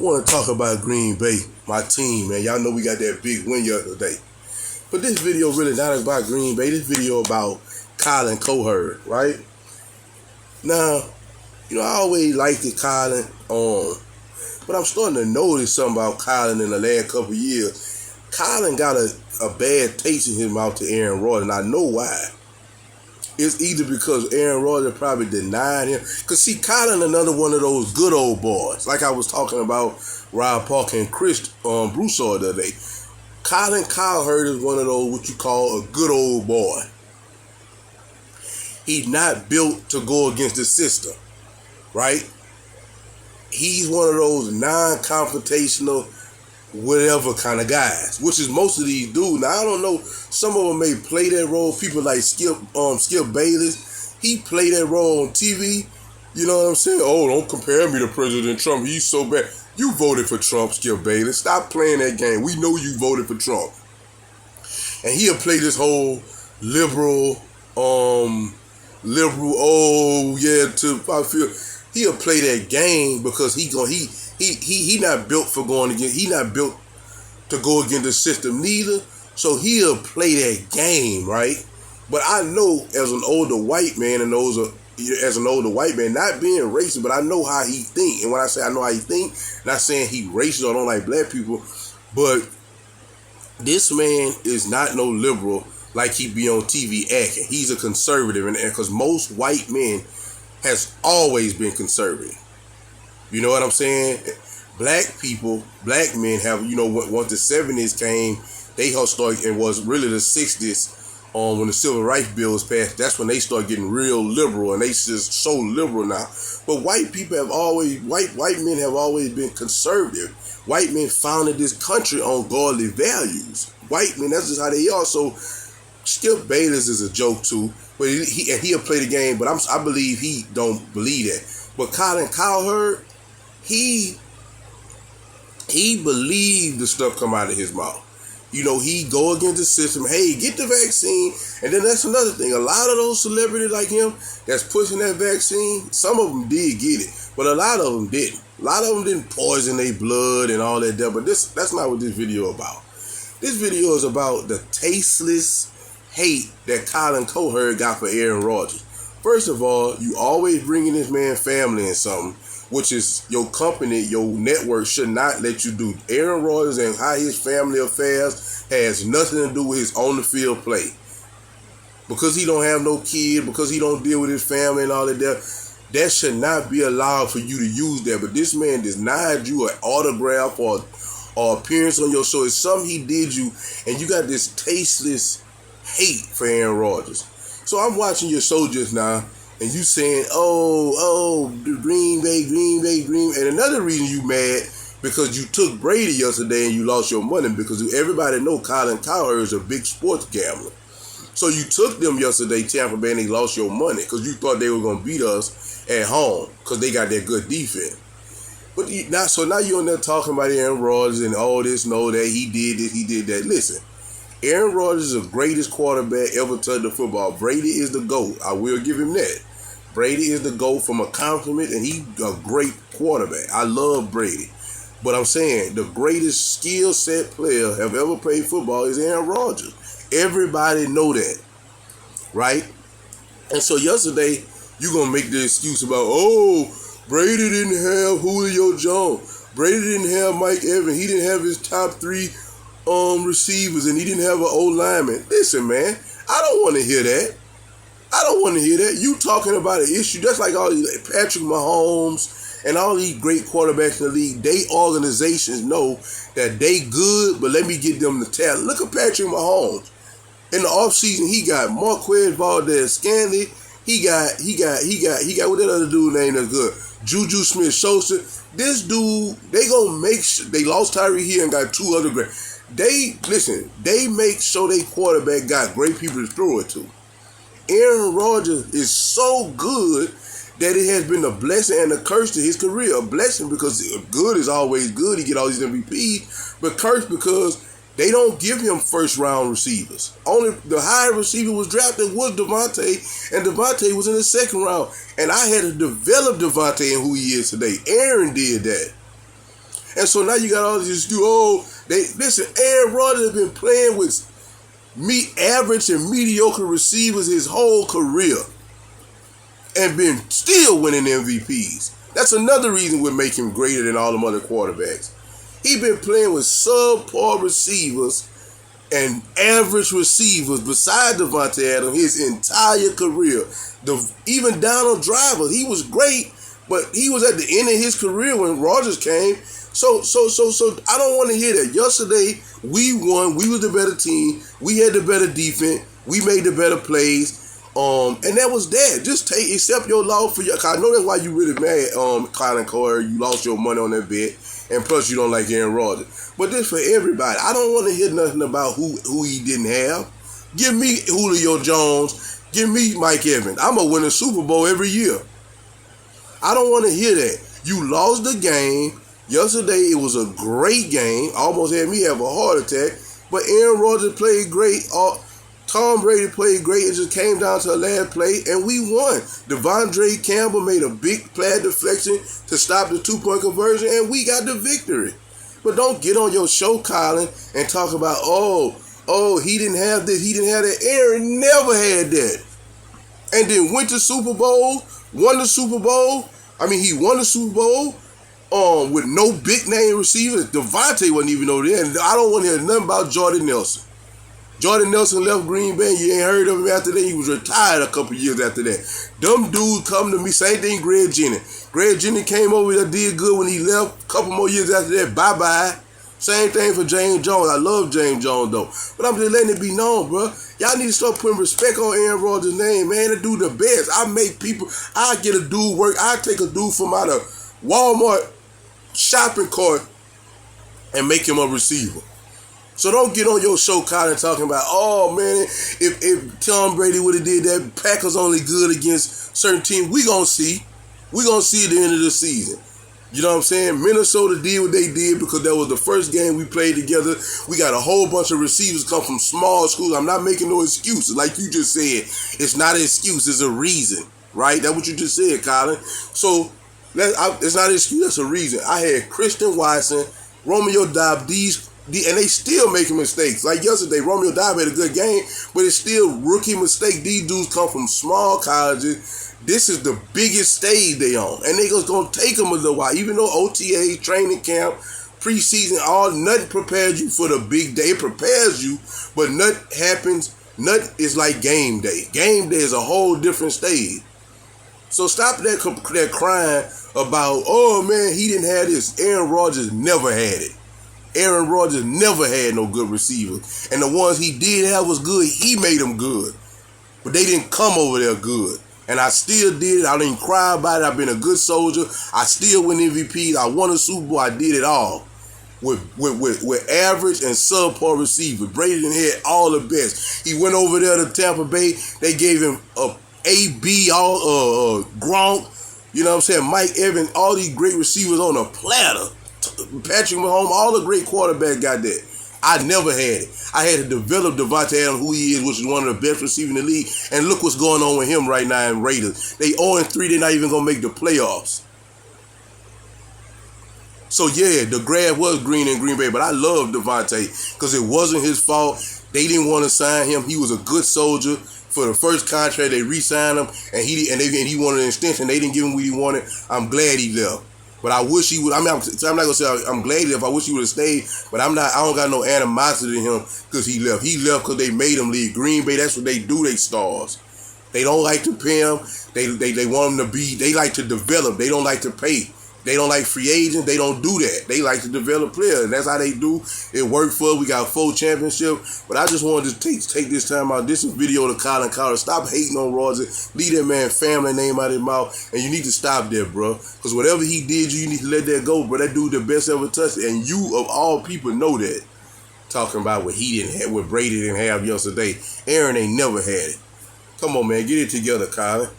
want to talk about Green Bay, my team, man. Y'all know we got that big win yesterday. But this video really not about Green Bay. This video about Colin Cowherd, right? Now, I always liked it, Colin, but I'm starting to notice something about Colin in the last couple of years. Colin got a bad taste in his mouth to Aaron Rodgers, and I know why. It's either because Aaron Rodgers probably denied him. Because, see, Colin another one of those good old boys. Like I was talking about Rob Parker and Chris Broussard the other day. Colin Cowherd is one of those what you call a good old boy. He's not built to go against the system, right? He's one of those non-confrontational whatever kind of guys, which is most of these dudes. Now, I don't know, some of them may play that role. People like Skip Bayless, he played that role on TV. You know what I'm saying? Oh, don't compare me to President Trump. He's so bad. You voted for Trump, Skip Bayless. Stop playing that game. We know you voted for Trump. And he'll play this whole liberal, he'll play that game because he not built for going against. He not built to go against the system neither. So he'll play that game, right? But I know as an older white man not being racist, but I know how he think. And when I say I know how he think, not saying he racist or don't like black people, but this man is not no liberal like he be on TV acting. He's a conservative, and because most white men has always been conservative. You know what I'm saying? Black men have, once the 70s came, they helped start, and was really the 60s, when the Civil Rights Bill was passed, that's when they started getting real liberal, and they just so liberal now. But white men have always been conservative. White men founded this country on godly values. White men, that's just how they are. So Skip Bayless is a joke too, but he'll play the game, but I believe he don't believe that. But Colin Cowherd, he believed the stuff come out of his mouth. He go against the system. Hey, get the vaccine. And then that's another thing. A lot of those celebrities like him that's pushing that vaccine, some of them did get it, but a lot of them didn't. A lot of them didn't poison their blood and all that. But that's not what this video is about. This video is about the tasteless hate that Colin Cowherd got for Aaron Rodgers. First of all, you always bringing this man family in something, which is your company, your network should not let you do. Aaron Rodgers and how his family affairs has nothing to do with his on the field play. Because he don't have no kid, because he don't deal with his family and all of that should not be allowed for you to use that. But this man denied you an autograph or appearance on your show. It's something he did you, and you got this tasteless hate for Aaron Rodgers. So I'm watching your show just now, and you saying, Green Bay. And another reason you mad, because you took Brady yesterday and you lost your money, because everybody know Colin Cowherd is a big sports gambler. So you took them yesterday, Tampa Bay, and they lost your money because you thought they were going to beat us at home because they got that good defense. But now you're in there talking about Aaron Rodgers and all this, that he did this, he did that. Listen, Aaron Rodgers is the greatest quarterback ever touched the football. Brady is the GOAT. I will give him that. Brady is the GOAT from a compliment, and he's a great quarterback. I love Brady. But I'm saying the greatest skill set player have ever played football is Aaron Rodgers. Everybody know that, right? And so yesterday, you're going to make the excuse about, Brady didn't have Julio Jones. Brady didn't have Mike Evans. He didn't have his top 3 receivers, and he didn't have an O-lineman. Listen, man, I don't want to hear that. You talking about an issue. That's like all these Patrick Mahomes and all these great quarterbacks in the league. They organizations know that they good, but let me get them the talent. Look at Patrick Mahomes. In the offseason, he got Marquez Valdes-Scantling. He got what that other dude name that's good? Juju Smith-Schuster. This dude, they gonna make sure they lost Tyreek Hill and got 2 other great. They make sure they quarterback got great people to throw it to. Aaron Rodgers is so good that it has been a blessing and a curse to his career. A blessing because good is always good. He get all these MVPs, but curse because they don't give him first round receivers. Only the higher receiver was drafted was Devontae, and Devontae was in the second round. And I had to develop Devontae and who he is today. Aaron did that. And so now you got all these listen, Aaron Rodgers has been playing with average and mediocre receivers his whole career and been still winning MVPs. That's another reason we make him greater than all them other quarterbacks. He been playing with subpar receivers and average receivers beside Davante Adams his entire career. Even Donald Driver, he was great, but he was at the end of his career when Rodgers came. So I don't want to hear that. Yesterday, we won. We was the better team. We had the better defense. We made the better plays. And that was that. Just accept your loss for your. I know that's why you really mad, Colin Cowherd. You lost your money on that bet, and plus you don't like Aaron Rodgers. But this for everybody. I don't want to hear nothing about who he didn't have. Give me Julio Jones. Give me Mike Evans. I'm gonna win a Super Bowl every year. I don't want to hear that. You lost the game. Yesterday, it was a great game. Almost had me have a heart attack. But Aaron Rodgers played great. Tom Brady played great. It just came down to a last play, and we won. Devondre Campbell made a big play deflection to stop the 2-point conversion, and we got the victory. But don't get on your show, Colin, and talk about, he didn't have this, he didn't have that. Aaron never had that. And then went to Super Bowl, won the Super Bowl. He won the Super Bowl. With no big name receivers. Davante wasn't even over there. And I don't want to hear nothing about Jordan Nelson. Jordan Nelson left Green Bay. You ain't heard of him after that. He was retired a couple years after that. Them dudes come to me. Same thing Greg Jennings. Greg Jennings came over there, did good when he left. A couple more years after that, bye-bye. Same thing for James Jones. I love James Jones, though. But I'm just letting it be known, bro. Y'all need to start putting respect on Aaron Rodgers' name, man. To do the best. I get a dude work. I take a dude from out of Walmart shopping cart and make him a receiver. So don't get on your show, Colin, talking about, if Tom Brady would have did that, Packers only good against certain teams. We gonna see. We gonna see at the end of the season. You know what I'm saying? Minnesota did what they did because that was the first game we played together. We got a whole bunch of receivers come from small schools. I'm not making no excuses. Like you just said, it's not an excuse. It's a reason, right? That's what you just said, Colin. So it's not an excuse. That's a reason. I had Christian Watson, Romeo Doubs, and they still making mistakes. Like yesterday, Romeo Doubs had a good game, but it's still rookie mistake. These dudes come from small colleges. This is the biggest stage they on, and they just gonna take them a little while. Even though OTA, training camp, preseason, nothing prepares you for the big day. It prepares you, but nothing happens. Nothing is like game day. Game day is a whole different stage. So stop that crying about, he didn't have this. Aaron Rodgers never had it. Aaron Rodgers never had no good receivers. And the ones he did have was good. He made them good. But they didn't come over there good. And I still did it. I didn't cry about it. I've been a good soldier. I still win MVPs. I won a Super Bowl. I did it all. With average and subpar receivers. Brady done had all the best. He went over there to Tampa Bay. They gave him a AB, Gronk, you know what I'm saying, Mike Evans, all these great receivers on a platter. Patrick Mahomes, all the great quarterbacks got that. I never had it. I had to develop Davante Adams, who he is, which is one of the best receivers in the league. And look what's going on with him right now in Raiders. They 0-3, they're not even going to make the playoffs. So yeah, the grass was green in Green Bay, but I love Davante because it wasn't his fault. They didn't want to sign him. He was a good soldier. For the first contract, they re-signed him, and he wanted an extension. They didn't give him what he wanted. I'm glad he left, but I wish he would. I'm not gonna say I'm glad he left. I wish he would have stayed, but I don't got no animosity to him because he left. He left because they made him leave. Green Bay, that's what they do. They stars. They don't like to pay him. They want him to be. They like to develop. They don't like to pay. They don't like free agents. They don't do that. They like to develop players. And that's how they do. It worked for us. We got 4 championships. But I just wanted to take this time out. This is a video to Colin Cowherd. Stop hating on Rodgers. Leave that man family name out of his mouth. And you need to stop that, bro. Because whatever he did, you need to let that go. Bro, that dude the best ever touched. And you, of all people, know that. Talking about what he didn't have, what Brady didn't have yesterday. Aaron ain't never had it. Come on, man. Get it together, Colin.